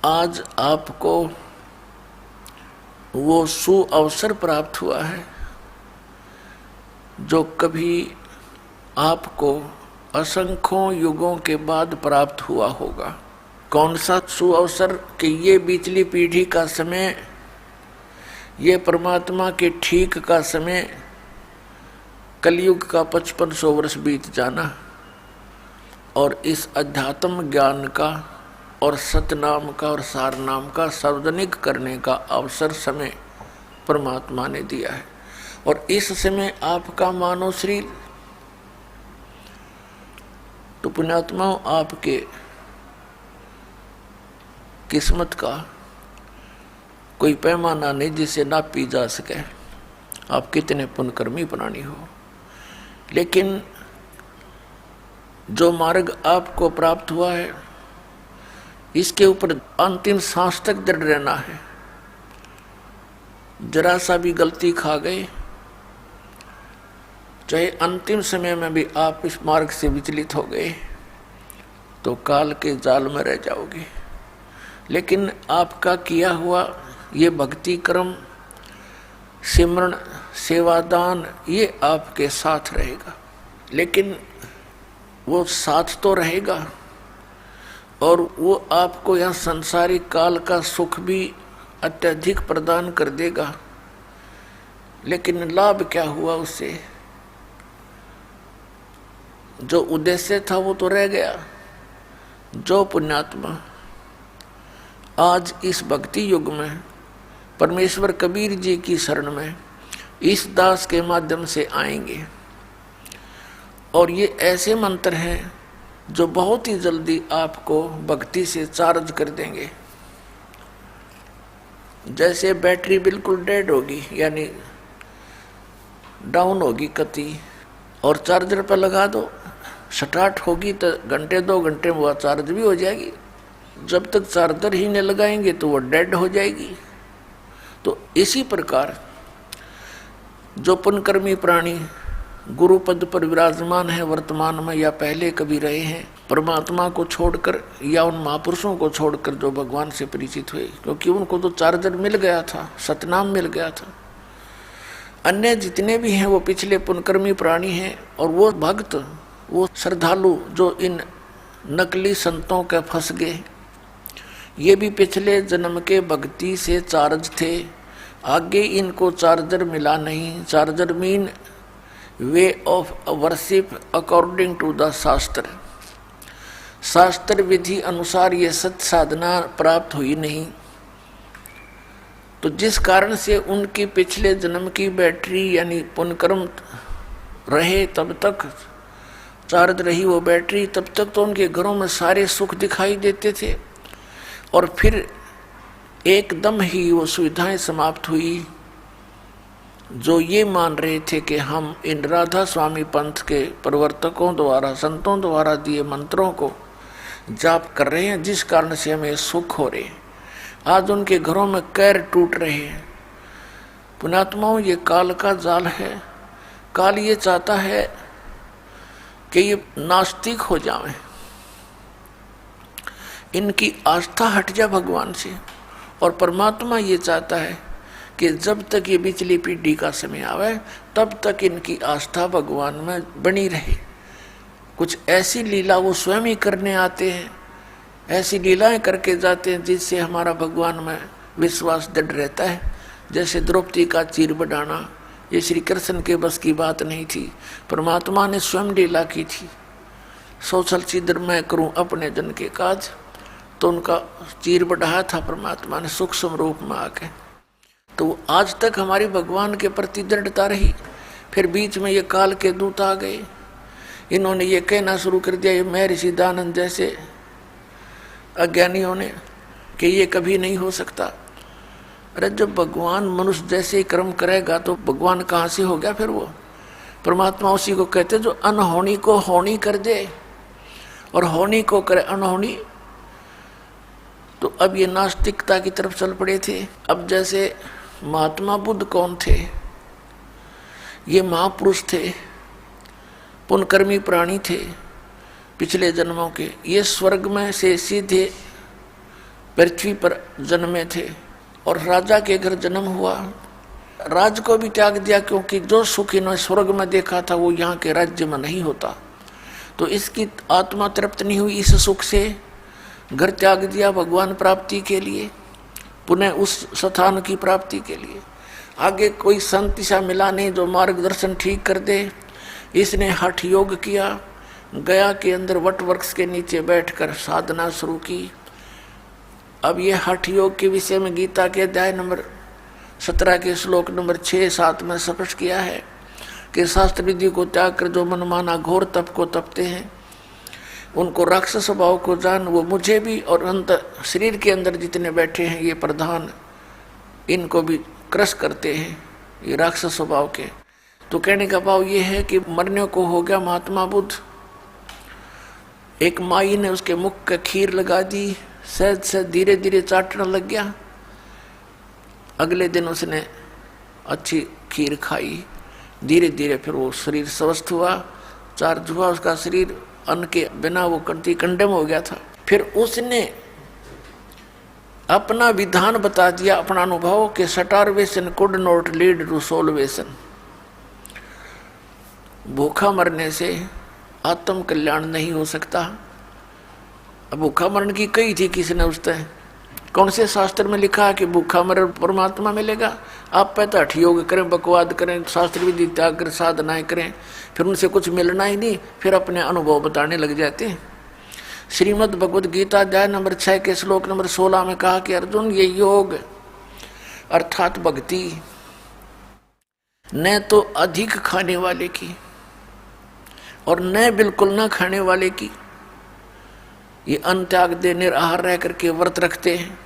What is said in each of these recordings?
आज आपको वो सुअवसर प्राप्त हुआ है जो कभी आपको असंख्यों युगों के बाद प्राप्त हुआ होगा। कौन सा सुअवसर कि ये पिछली पीढ़ी का समय, ये परमात्मा के ठीक का समय, कलयुग का 5500 वर्ष बीत जाना और इस अध्यात्म ज्ञान का और सतनाम का और सारनाम का सार्वजनिक करने का अवसर समय परमात्मा ने दिया है। और इस समय आपका मानव शरीर, तो पुण्यात्माओं आपके किस्मत का कोई पैमाना नहीं जिसे नापी जा सके, आप कितने पुण्यकर्मी प्राणी हो। लेकिन जो मार्ग आपको प्राप्त हुआ है इसके ऊपर अंतिम सांस तक दृढ़ रहना है। जरा सा भी गलती खा गए, चाहे अंतिम समय में भी आप इस मार्ग से विचलित हो गए तो काल के जाल में रह जाओगे। लेकिन आपका किया हुआ ये भक्ति कर्म, सिमरण, सेवादान, ये आपके साथ रहेगा। लेकिन वो साथ तो रहेगा और वो आपको यह संसारिक काल का सुख भी अत्यधिक प्रदान कर देगा। लेकिन लाभ क्या हुआ उससे? जो उद्देश्य था वो तो रह गया। जो पुण्यात्मा आज इस भक्ति युग में परमेश्वर कबीर जी की शरण में इस दास के माध्यम से आएंगे, और ये ऐसे मंत्र हैं जो बहुत ही जल्दी आपको भक्ति से चार्ज कर देंगे। जैसे बैटरी बिल्कुल डेड होगी यानी डाउन होगी कति, और चार्जर पर लगा दो, स्टार्ट होगी तो घंटे 2 घंटे में वह चार्ज भी हो जाएगी। जब तक चार्जर ही नहीं लगाएंगे तो वो डेड हो जाएगी। तो इसी प्रकार जो पुण्यकर्मी प्राणी गुरु पद पर विराजमान है वर्तमान में या पहले कभी रहे हैं, परमात्मा को छोड़कर या उन महापुरुषों को छोड़कर जो भगवान से परिचित हुए, क्योंकि उनको तो चार्जर मिल गया था, सतनाम मिल गया था। अन्य जितने भी हैं वो पिछले पुण्यकर्मी प्राणी हैं, और वो भक्त, वो श्रद्धालु जो इन नकली संतों के फंस गए, ये भी पिछले जन्म के भक्ति से चार्ज थे। आगे इनको चार्जर मिला नहीं। चार्जर mean way of worship according to the shastra. शास्त्र विधि अनुसार ये सत साधना प्राप्त हुई नहीं, तो जिस कारण से उनकी पिछले जन्म की बैटरी यानी पुण्यकर्म रहे, तब तक चार्ज रही वो बैटरी, तब तक तो उनके घरों में सारे सुख दिखाई देते थे। और फिर एकदम ही वो सुविधाएं समाप्त हुई। जो ये मान रहे थे कि हम इन राधा स्वामी पंथ के प्रवर्तकों द्वारा, संतों द्वारा दिए मंत्रों को जाप कर रहे हैं, जिस कारण से हमें सुख हो रहे हैं, आज उनके घरों में कैर टूट रहे हैं। पुण्यात्माओं, ये काल का जाल है। काल ये चाहता है कि ये नास्तिक हो जाएं, इनकी आस्था हट जाए भगवान से। और परमात्मा ये चाहता है कि जब तक ये पिछली पीढ़ी का समय आवे तब तक इनकी आस्था भगवान में बनी रहे। कुछ ऐसी लीला वो स्वयं ही करने आते हैं, ऐसी लीलाएं करके जाते हैं जिससे हमारा भगवान में विश्वास दृढ़ रहता है। जैसे द्रौपदी का चीर बढ़ाना, ये श्री कृष्ण के बस की बात नहीं थी, परमात्मा ने स्वयं लीला की थी। सोचल छिद्र मैं करूं अपने जन के काज, तो उनका चीर बढ़ाया था परमात्मा ने सूक्ष्म रूप में आके। तो आज तक हमारी भगवान के प्रति दृढ़ता रही। फिर बीच में ये काल के दूत आ गए, इन्होंने ये कहना शुरू कर दिया, ये महर्षि दानंद जैसे अज्ञानियों ने, कि ये कभी नहीं हो सकता। अरे जब भगवान मनुष्य जैसे ही कर्म करेगा तो भगवान कहाँ से हो गया? फिर वो परमात्मा उसी को कहते जो अनहोनी को होनी कर दे और होनी को करे अनहोनी। तो अब ये नास्तिकता की तरफ चल पड़े थे। अब जैसे महात्मा बुद्ध कौन थे? ये महापुरुष थे, पुण्यकर्मी प्राणी थे पिछले जन्मों के। ये स्वर्ग में से सीधे पृथ्वी पर जन्मे थे और राजा के घर जन्म हुआ। राज को भी त्याग दिया, क्योंकि जो सुख इन्होंने स्वर्ग में देखा था वो यहाँ के राज्य में नहीं होता। तो इसकी आत्मा तृप्त नहीं हुई इस सुख से, घर त्याग दिया भगवान प्राप्ति के लिए, पुनः उस स्थान की प्राप्ति के लिए। आगे कोई संत सा मिला नहीं जो मार्गदर्शन ठीक कर दे। इसने हठ योग किया, गया के अंदर वट वृक्ष के नीचे बैठकर साधना शुरू की। अब ये हठ योग के विषय में गीता के अध्याय नंबर 17 के श्लोक नंबर 6-7 में स्पष्ट किया है कि शास्त्र विधि को त्याग कर जो मनमाना घोर तप को तपते हैं, उनको राक्षस स्वभाव को जान, वो मुझे भी और अंत शरीर के अंदर जितने बैठे हैं ये प्रधान, इनको भी क्रश करते हैं ये राक्षस स्वभाव के। तो कहने का भाव ये है कि मरने को हो गया महात्मा बुद्ध। एक माई ने उसके मुख का खीर लगा दी, सहज से धीरे धीरे चाटने लग गया। अगले दिन उसने अच्छी खीर खाई, धीरे धीरे फिर वो शरीर स्वस्थ हुआ, चार्ज हुआ उसका शरीर, अन्न के बिना वो कंडम हो गया था। फिर उसने अपना विधान बता दिया, अपना अनुभव कि starvation could not lead to salvation. भूखा मरने से आत्म कल्याण नहीं हो सकता। अब भूखा मरण की कही थी किसने उसने, कौन से शास्त्र में लिखा है कि भूखा मरण परमात्मा मिलेगा? आप पहले हठ योग करें, बकवाद करें, शास्त्र विधि त्याग कर साधनाएं करें, फिर उनसे कुछ मिलना ही नहीं, फिर अपने अनुभव बताने लग जाते हैं। श्रीमद् भगवद गीता अध्याय नंबर 6 के श्लोक नंबर 16 में कहा कि अर्जुन, ये योग अर्थात भक्ति न तो अधिक खाने वाले की और न बिल्कुल न खाने वाले की, ये अन्न त्याग दे निराहार रह करके व्रत रखते हैं,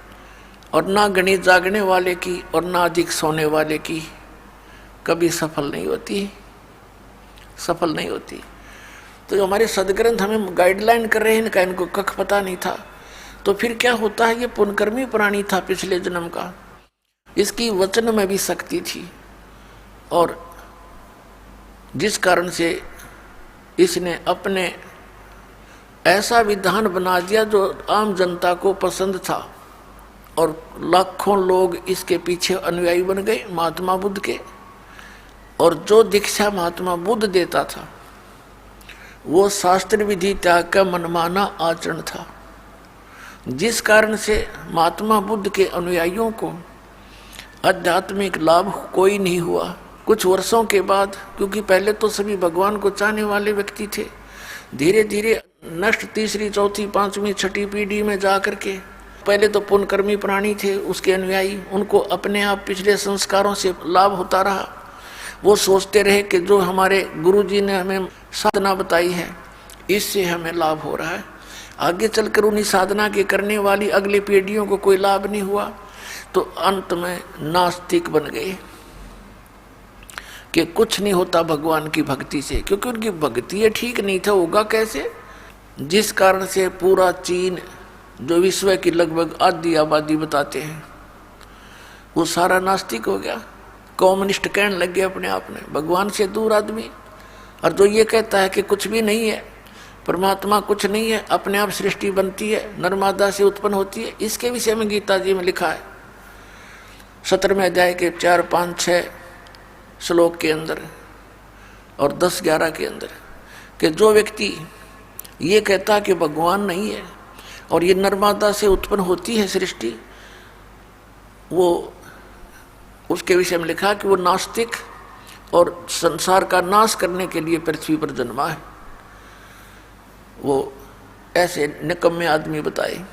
और ना गणित जागने वाले की और ना अधिक सोने वाले की कभी सफल नहीं होती, सफल नहीं होती। तो जो हमारे सदग्रंथ हमें गाइडलाइन कर रहे हैं, इनका इनको कख पता नहीं था। तो फिर क्या होता है, ये पुण्यकर्मी प्राणी था पिछले जन्म का, इसकी वचन में भी शक्ति थी, और जिस कारण से इसने अपने ऐसा विधान बना दिया जो आम जनता को पसंद था, और लाखों लोग इसके पीछे अनुयायी बन गए महात्मा बुद्ध के। और जो दीक्षा महात्मा बुद्ध देता था वो शास्त्र विधि त्याग का मनमाना आचरण था, जिस कारण से महात्मा बुद्ध के अनुयायियों को आध्यात्मिक लाभ कोई नहीं हुआ। कुछ वर्षों के बाद, क्योंकि पहले तो सभी भगवान को चाहने वाले व्यक्ति थे, धीरे धीरे नष्ट तीसरी चौथी पांचवी छठी पीढ़ी में जा करके, पहले तो पुण्यकर्मी प्राणी थे उसके अनुयायी, उनको अपने आप पिछले संस्कारों से लाभ होता रहा। वो सोचते रहे कि जो हमारे गुरुजी ने हमें साधना बताई है इससे हमें लाभ हो रहा है। आगे चलकर उन्हीं साधना के करने वाली अगली पीढ़ियों को कोई लाभ नहीं हुआ, तो अंत में नास्तिक बन गए कि कुछ नहीं होता भगवान की भक्ति से, क्योंकि उनकी भक्ति ठीक नहीं था, होगा कैसे? जिस कारण से पूरा चीन, जो विश्व की लगभग आधी आबादी बताते हैं, वो सारा नास्तिक हो गया, कम्युनिस्ट कहने लग गया अपने आप में, भगवान से दूर आदमी। और जो ये कहता है कि कुछ भी नहीं है, परमात्मा कुछ नहीं है, अपने आप सृष्टि बनती है, नर्मदा से उत्पन्न होती है, इसके विषय में गीता जी में लिखा है 17वें अध्याय के 4, 5, 6 श्लोक के अंदर और 10, 11 के अंदर, कि जो व्यक्ति ये कहता कि भगवान नहीं है और ये नर्मदा से उत्पन्न होती है सृष्टि, वो उसके विषय में लिखा कि वो नास्तिक और संसार का नाश करने के लिए पृथ्वी पर जन्मा है। वो ऐसे निकम्मे आदमी बताए।